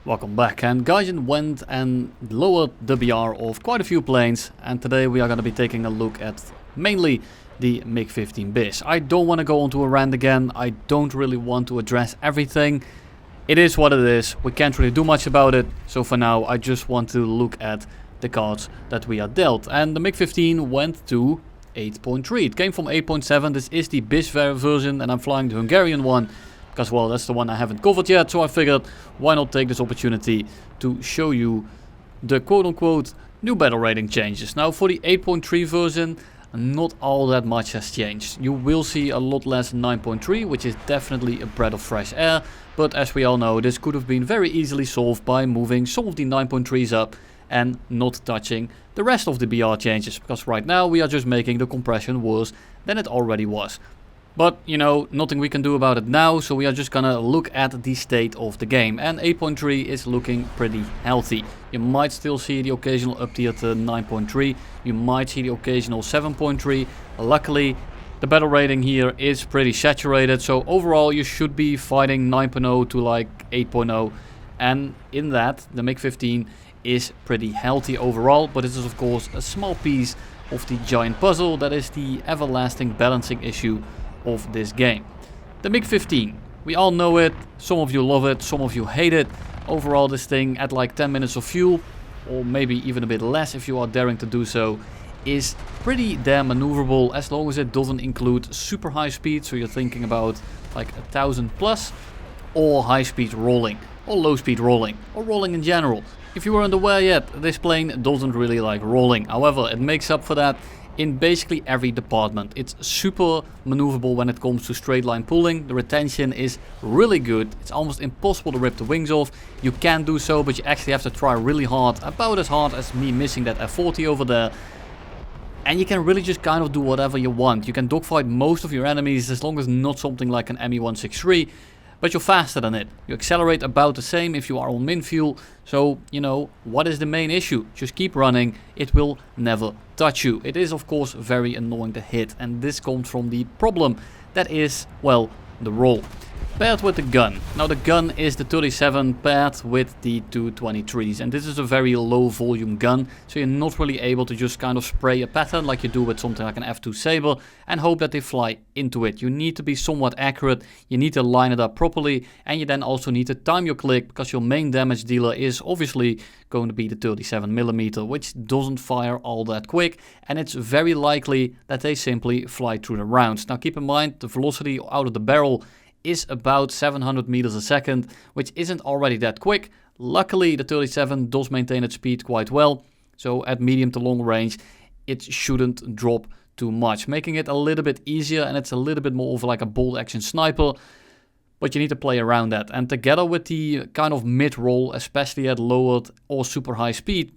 Welcome back, and Gaijin went and lowered the BR of quite a few planes, and today we are going to be taking a look at mainly the Mig-15 Bis. I don't want to go onto a rant again, I don't really want to address everything. It is what it is, we can't really do much about it, so for now I just want to look at the cards that we are dealt. And the Mig-15 went to 8.3, it came from 8.7, this is the Bis version and I'm flying the Hungarian one. Because, well, that's the one I haven't covered yet, so I figured why not take this opportunity to show you the quote-unquote new battle rating changes. Now, for the 8.3 version, not all that much has changed. You will see a lot less 9.3, which is definitely a breath of fresh air. But as we all know, this could have been very easily solved by moving some of the 9.3s up and not touching the rest of the BR changes. Because right now we are just making the compression worse than it already was. But, you know, nothing we can do about it now, so we are just gonna look at the state of the game. And 8.3 is looking pretty healthy. You might still see the occasional up tier to 9.3, you might see the occasional 7.3. Luckily, the battle rating here is pretty saturated, so overall you should be fighting 9.0 to like 8.0. And in that, the Mig-15 is pretty healthy overall, but it is of course a small piece of the giant puzzle that is the everlasting balancing issue of this game. The Mig-15, we all know it, some of you love it, some of you hate it. Overall this thing at like 10 minutes of fuel, or maybe even a bit less if you are daring to do so, is pretty damn maneuverable as long as it doesn't include super high speed, so you're thinking about like 1000 plus, or high speed rolling, or low speed rolling, or rolling in general. If you weren't aware yet, this plane doesn't really like rolling, however it makes up for that in basically every department. It's super maneuverable when it comes to straight line pulling. The retention is really good. It's almost impossible to rip the wings off. You can do so, but you actually have to try really hard, about as hard as me missing that F40 over there. And you can really just kind of do whatever you want. You can dogfight most of your enemies as long as not something like an ME-163. But you're faster than it. You accelerate about the same if you are on min fuel. So, you know, what is the main issue? Just keep running. It will never touch you. It is, of course, very annoying to hit. And this comes from the problem that is, well, the roll. Paired with the gun. Now the gun is the 37 paired with the 223s, and this is a very low volume gun, so you're not really able to just kind of spray a pattern like you do with something like an F2 Saber and hope that they fly into it. You need to be somewhat accurate, you need to line it up properly, and you then also need to time your click because your main damage dealer is obviously going to be the 37mm, which doesn't fire all that quick, and it's very likely that they simply fly through the rounds. Now keep in mind, the velocity out of the barrel is about 700 meters a second, which isn't already that quick. Luckily, the 37 does maintain its speed quite well, so at medium to long range, it shouldn't drop too much, making it a little bit easier, and it's a little bit more of like a bolt action sniper, but you need to play around that. And together with the kind of mid-roll, especially at lowered or super high speed,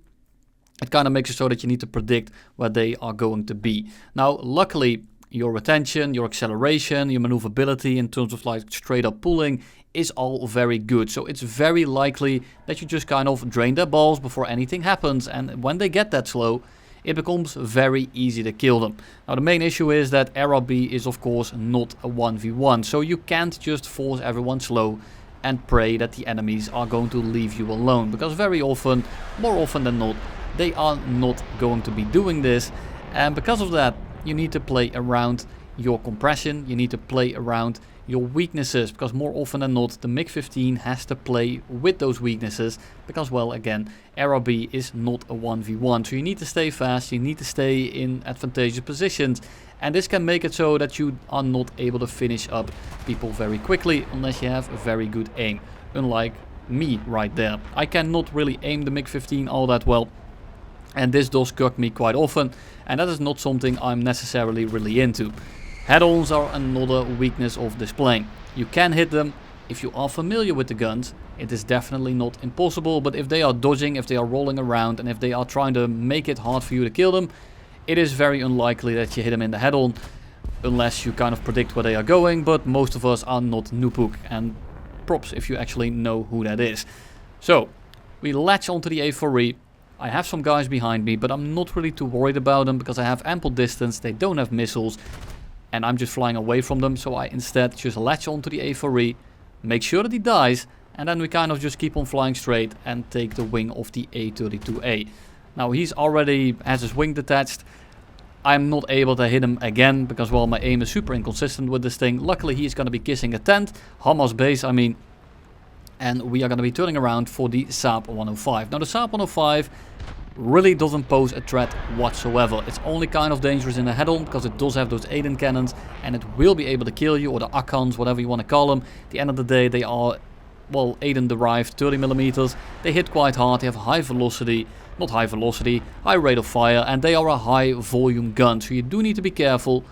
it kind of makes it so that you need to predict where they are going to be. Now, luckily, your retention, your acceleration, your maneuverability in terms of like straight up pulling is all very good. So it's very likely that you just kind of drain their balls before anything happens. And when they get that slow, it becomes very easy to kill them. Now the main issue is that RRB is of course not a 1v1. So you can't just force everyone slow and pray that the enemies are going to leave you alone. Because very often, more often than not, they are not going to be doing this. And because of that, you need to play around your compression, you need to play around your weaknesses, because more often than not the Mig-15 has to play with those weaknesses, because, well, again, RRB is not a 1v1, so you need to stay fast, you need to stay in advantageous positions, and this can make it so that you are not able to finish up people very quickly unless you have a very good aim, unlike me right there. I cannot really aim the Mig-15 all that well, and this does cuck me quite often, and that is not something I'm necessarily really into. Head-ons are another weakness of this plane. You can hit them if you are familiar with the guns. It is definitely not impossible, but if they are dodging, if they are rolling around, and if they are trying to make it hard for you to kill them, it is very unlikely that you hit them in the head-on, unless you kind of predict where they are going, but most of us are not Nupuk, and props if you actually know who that is. So, we latch onto the A4E. I have some guys behind me, but I'm not really too worried about them because I have ample distance, they don't have missiles, and I'm just flying away from them, so I instead just latch onto the A4E, make sure that he dies, and then we kind of just keep on flying straight and take the wing of the A32A. Now he's already has his wing detached. I'm not able to hit him again because, well, my aim is super inconsistent with this thing. Luckily, he's going to be kissing a tent, Hamas base, I mean. And we are going to be turning around for the Saab 105. Now, the Saab 105 really doesn't pose a threat whatsoever. It's only kind of dangerous in the head-on because it does have those Aiden cannons. And it will be able to kill you, or the Akans, whatever you want to call them. At the end of the day, they are, well, Aiden derived 30mm. They hit quite hard, they have high velocity. Not high velocity, high rate of fire, and they are a high volume gun, so you do need to be careful.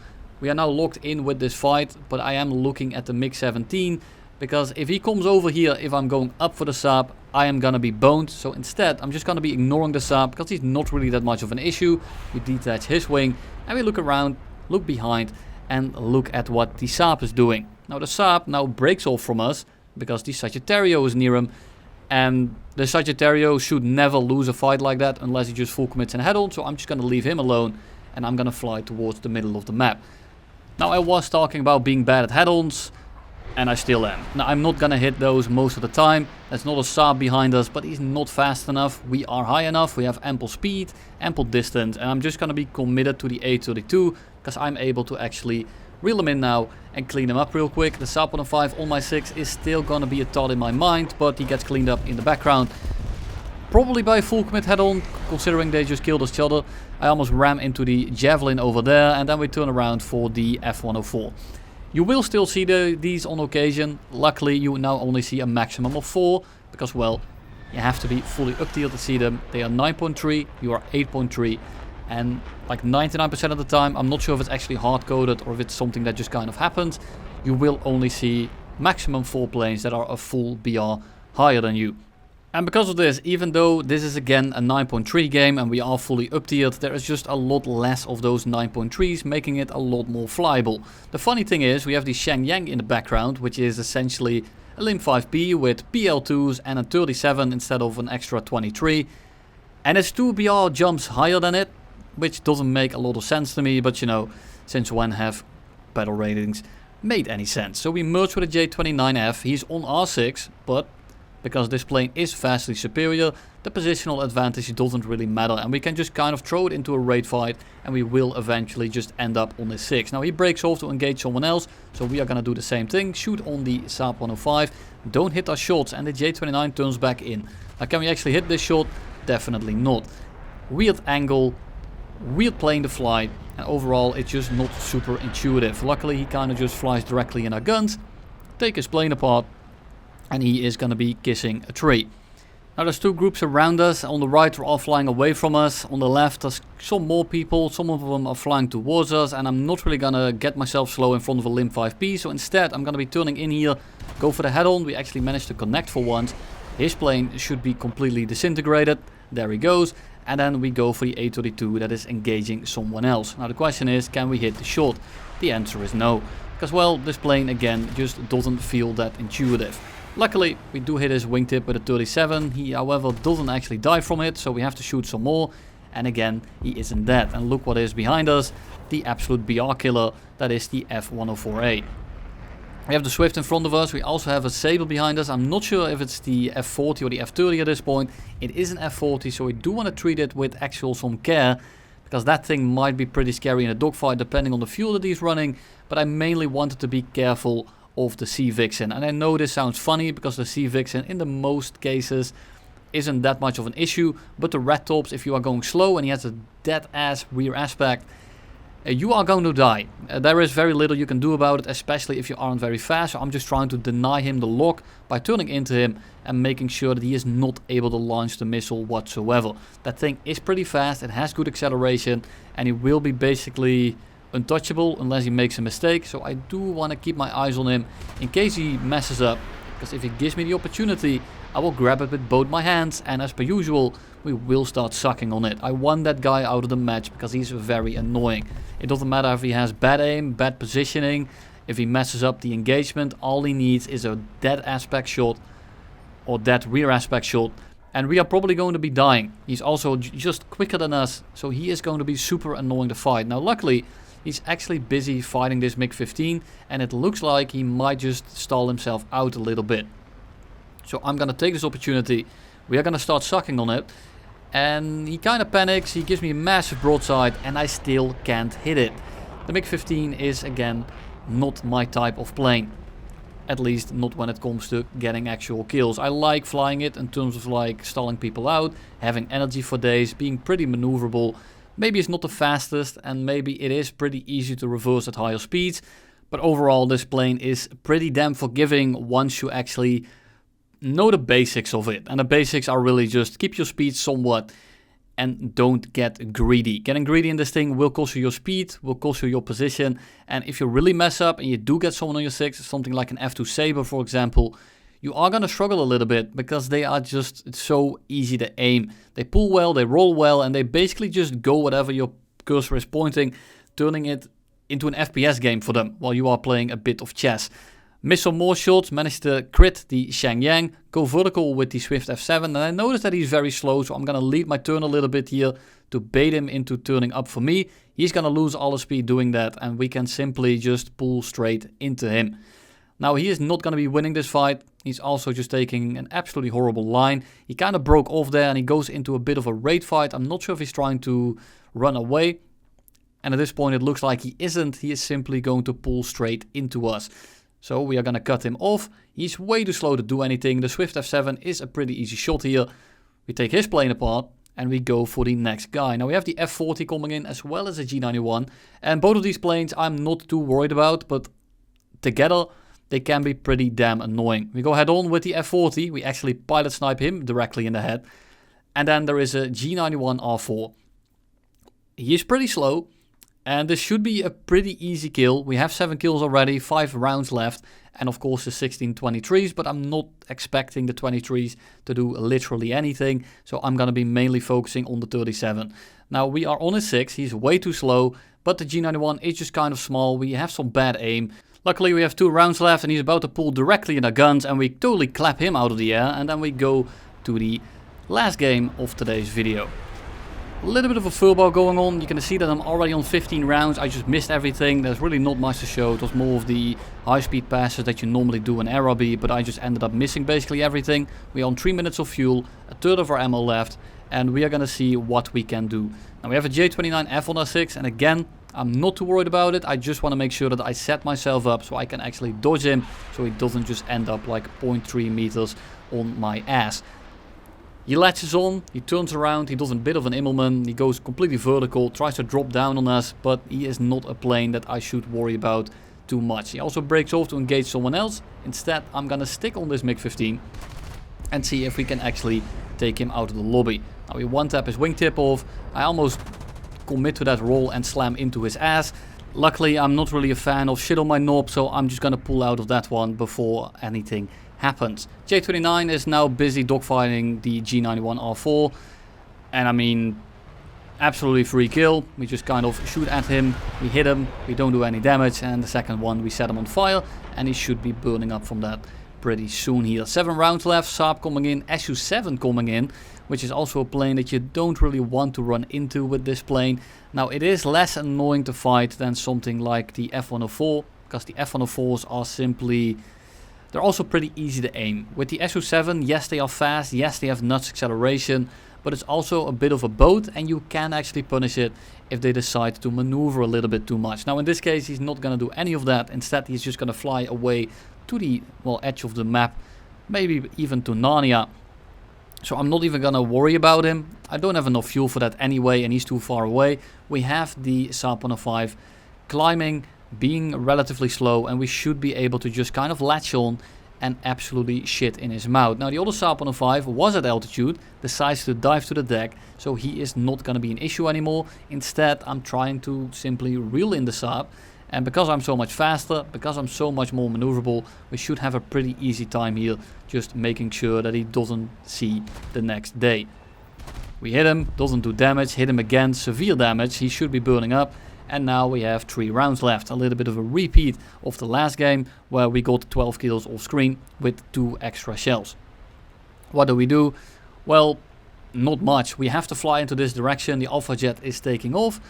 We are now locked in with this fight, but I am looking at the Mig-15, because if he comes over here, if I'm going up for the Saab, I am gonna be boned. So instead, I'm just gonna be ignoring the Saab, because he's not really that much of an issue. We detach his wing, and we look around, look behind, and look at what the Saab is doing. Now the Saab now breaks off from us, because the Sagittario is near him. And the Sagittario should never lose a fight like that unless he just full commits in head-on. So I'm just going to leave him alone and I'm going to fly towards the middle of the map. Now I was talking about being bad at head-ons, and I still am. Now I'm not going to hit those most of the time. There's not a Saab behind us, but he's not fast enough. We are high enough. We have ample speed, ample distance. And I'm just going to be committed to the A32 because I'm able to actually reel him in now and clean him up real quick. The Saab 105 on my 6 is still gonna be a thought in my mind, but he gets cleaned up in the background. Probably by full commit head-on, considering they just killed each other. I almost ram into the Javelin over there, and then we turn around for the F104. You will still see these on occasion. Luckily, you now only see a maximum of 4, because, well, you have to be fully up-tiered to see them. They are 9.3, you are 8.3. And like 99% of the time, I'm not sure if it's actually hard-coded or if it's something that just kind of happens, you will only see maximum 4 planes that are a full BR higher than you. And because of this, even though this is again a 9.3 game and we are fully up-tiered, there is just a lot less of those 9.3s, making it a lot more flyable. The funny thing is, we have the Shenyang in the background, which is essentially a Lim-5B with PL2s and a 37 instead of an extra 23. And it's 2 BR jumps higher than it, which doesn't make a lot of sense to me, but you know, since when have battle ratings made any sense? So we merge with a J29F, he's on R6, but because this plane is vastly superior, the positional advantage doesn't really matter, and we can just kind of throw it into a raid fight, and we will eventually just end up on this 6. Now he breaks off to engage someone else, so we are gonna do the same thing, shoot on the Saab 105, don't hit our shots, and the J29 turns back in. Now can we actually hit this shot? Definitely not. Weird angle, weird plane to fly, and overall it's just not super intuitive. Luckily he kind of just flies directly in our guns, take his plane apart, and he is going to be kissing a tree. Now there's 2 groups around us. On the right they're all flying away from us. On the left there's some more people, some of them are flying towards us, and I'm not really going to get myself slow in front of a Lim-5B, so instead I'm going to be turning in here, go for the head-on. We actually managed to connect for once. His plane should be completely disintegrated. There he goes. And then we go for the A32 that is engaging someone else. Now the question is, can we hit the shot? The answer is no. Because, well, this plane again just doesn't feel that intuitive. Luckily, we do hit his wingtip with a 37. He, however, doesn't actually die from it, so we have to shoot some more. And again, he isn't dead. And look what is behind us. The absolute BR killer. That is the F104A. We have the Swift in front of us. We also have a Sable behind us. I'm not sure if it's the F40 or the F30 at this point. It is an F40, so we do want to treat it with actual some care, because that thing might be pretty scary in a dogfight depending on the fuel that he's running. But I mainly wanted to be careful of the Sea Vixen. And I know this sounds funny, because the Sea Vixen in the most cases isn't that much of an issue. But the Red Tops, if you are going slow and he has a dead ass rear aspect, you are going to die. There is very little you can do about it, especially if you aren't very fast. So I'm just trying to deny him the lock by turning into him and making sure that he is not able to launch the missile whatsoever. That thing is pretty fast, it has good acceleration, and he will be basically untouchable unless he makes a mistake. So I do want to keep my eyes on him in case he messes up, because if he gives me the opportunity, I will grab it with both my hands, and as per usual, we will start sucking on it. I want that guy out of the match because he's very annoying. It doesn't matter if he has bad aim, bad positioning, if he messes up the engagement, all he needs is a dead aspect shot or dead rear aspect shot, and we are probably going to be dying. He's also just quicker than us, so he is going to be super annoying to fight. Now luckily, he's actually busy fighting this Mig-15, and it looks like he might just stall himself out a little bit. So I'm gonna take this opportunity. We are gonna start sucking on it. And he kind of panics, he gives me a massive broadside and I still can't hit it. The Mig-15 is again not my type of plane. At least not when it comes to getting actual kills. I like flying it in terms of like stalling people out, having energy for days, being pretty maneuverable. Maybe it's not the fastest and maybe it is pretty easy to reverse at higher speeds. But overall this plane is pretty damn forgiving once you actually know the basics of it. And the basics are really just keep your speed somewhat and don't get greedy. Getting greedy in this thing will cost you your speed, will cost you your position. And if you really mess up and you do get someone on your 6, something like an F2 Sabre for example, you are going to struggle a little bit because they are just so easy to aim. They pull well, they roll well, and they basically just go whatever your cursor is pointing, turning it into an FPS game for them while you are playing a bit of chess. Miss some more shots, managed to crit the Shangyang, go vertical with the Swift F7, and I noticed that he's very slow, so I'm going to lead my turn a little bit here to bait him into turning up for me. He's going to lose all the speed doing that, and we can simply just pull straight into him. Now he is not going to be winning this fight, he's also just taking an absolutely horrible line. He kind of broke off there and he goes into a bit of a raid fight. I'm not sure if he's trying to run away, and at this point it looks like he isn't, he is simply going to pull straight into us. So we are going to cut him off. He's way too slow to do anything. The Swift F7 is a pretty easy shot here. We take his plane apart and we go for the next guy. Now we have the F40 coming in as well as the G91. And both of these planes I'm not too worried about, but together they can be pretty damn annoying. We go head on with the F40. We actually pilot snipe him directly in the head. And then there is a G91 R4. He is pretty slow. And this should be a pretty easy kill. We have 7 kills already, 5 rounds left. And of course the 16 23s, but I'm not expecting the 23s to do literally anything. So I'm going to be mainly focusing on the 37. Now we are on his 6, he's way too slow. But the G91 is just kind of small, we have some bad aim. Luckily we have 2 rounds left and he's about to pull directly in our guns. And we totally clap him out of the air. And then we go to the last game of today's video. A little bit of a furball going on. You can see that I'm already on 15 rounds. I just missed everything. There's really not much to show. It was more of the high speed passes that you normally do in Arabi, but I just ended up missing basically everything. We are on 3 minutes of fuel, a third of our ammo left, and we are going to see what we can do. Now we have a J29F on our 6, and again, I'm not too worried about it. I just want to make sure that I set myself up so I can actually dodge him, so he doesn't just end up like 0.3 meters on my ass. He latches on, he turns around, he does a bit of an Immelman, he goes completely vertical, tries to drop down on us, but he is not a plane that I should worry about too much. He also breaks off to engage someone else. Instead, I'm gonna stick on this Mig-15 and see if we can actually take him out of the lobby. Now we one-tap his wingtip off, I almost commit to that roll and slam into his ass. Luckily, I'm not really a fan of shit on my knob, so I'm just gonna pull out of that one before anything happens. J29 is now busy dogfighting the G91 R4, and I mean, absolutely free kill. We just kind of shoot at him, we hit him, we don't do any damage, and the second one we set him on fire, and he should be burning up from that pretty soon here. 7 rounds left, Saab coming in, SU-7 coming in, which is also a plane that you don't really want to run into with this plane. Now it is less annoying to fight than something like the F104, because the F104s are simply... they're also pretty easy to aim. With the SU-7, yes they are fast, yes they have nuts acceleration, but it's also a bit of a boat and you can actually punish it if they decide to maneuver a little bit too much. Now in this case he's not going to do any of that, instead he's just going to fly away to the edge of the map, maybe even to Narnia. So I'm not even going to worry about him. I don't have enough fuel for that anyway and he's too far away. We have the Saab 105 climbing, being relatively slow, and we should be able to just kind of latch on and absolutely shit in his mouth. Now the other Saab 105 was at altitude, decides to dive to the deck, so he is not going to be an issue anymore. Instead I'm trying to simply reel in the Saab, and because I'm so much faster, because I'm so much more maneuverable, we should have a pretty easy time here, just making sure that he doesn't see the next day. We hit him, doesn't do damage, hit him again, severe damage, he should be burning up. And now we have 3 rounds left, a little bit of a repeat of the last game where we got 12 kills off screen with 2 extra shells. What do? Well, not much. We have to fly into this direction, the Alpha Jet is taking off.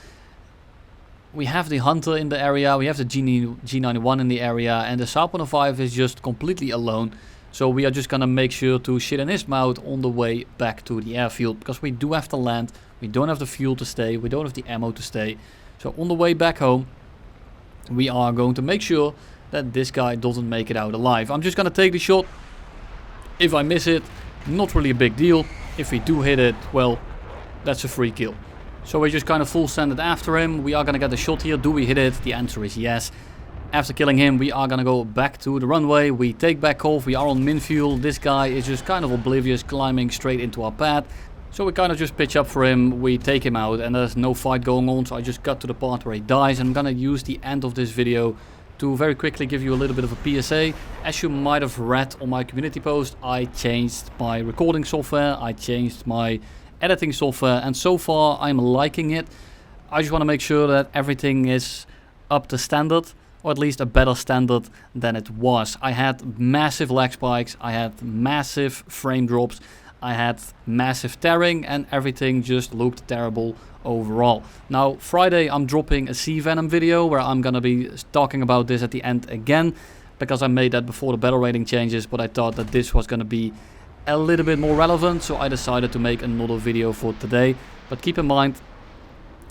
We have the Hunter in the area, we have the G91 in the area, and the Saab 105 is just completely alone. So we are just gonna make sure to shit in his mouth on the way back to the airfield, because we do have to land, we don't have the fuel to stay, we don't have the ammo to stay. So on the way back home, we are going to make sure that this guy doesn't make it out alive. I'm just gonna take the shot. If I miss it, not really a big deal. If we do hit it, well, that's a free kill. So we're just kind of full send it after him. We are gonna get the shot here. Do we hit it? The answer is yes. After killing him, we are gonna go back to the runway. We take back off. We are on min fuel. This guy is just kind of oblivious, climbing straight into our path. So we kind of just pitch up for him. We take him out, and there's no fight going on. So I just got to the part where he dies. And I'm gonna use the end of this video to very quickly give you a little bit of a PSA. As you might have read on my community post, I changed my recording software. I changed my editing software, and so far I'm liking it. I just want to make sure that everything is up to standard, or at least a better standard than it was. I had massive lag spikes, I had massive frame drops, I had massive tearing, and everything just looked terrible overall. Now Friday I'm dropping a Sea Venom video where I'm gonna be talking about this at the end again, because I made that before the battle rating changes, but I thought that this was gonna be a little bit more relevant, so I decided to make another video for today. But keep in mind,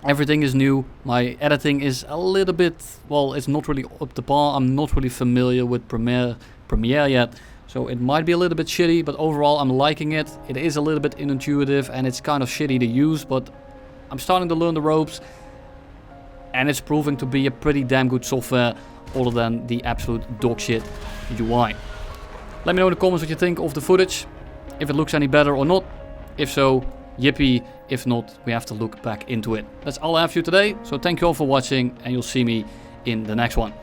everything is new. My editing is a little bit, well, it's not really up to par. I'm not really familiar with Premiere yet, so it might be a little bit shitty, but overall I'm liking it. It is a little bit unintuitive and it's kind of shitty to use, but I'm starting to learn the ropes, and it's proving to be a pretty damn good software, other than the absolute dog shit UI. Let me know in the comments what you think of the footage, if it looks any better or not. If so, yippee. If not, we have to look back into it. That's all I have for you today, so thank you all for watching, and you'll see me in the next one.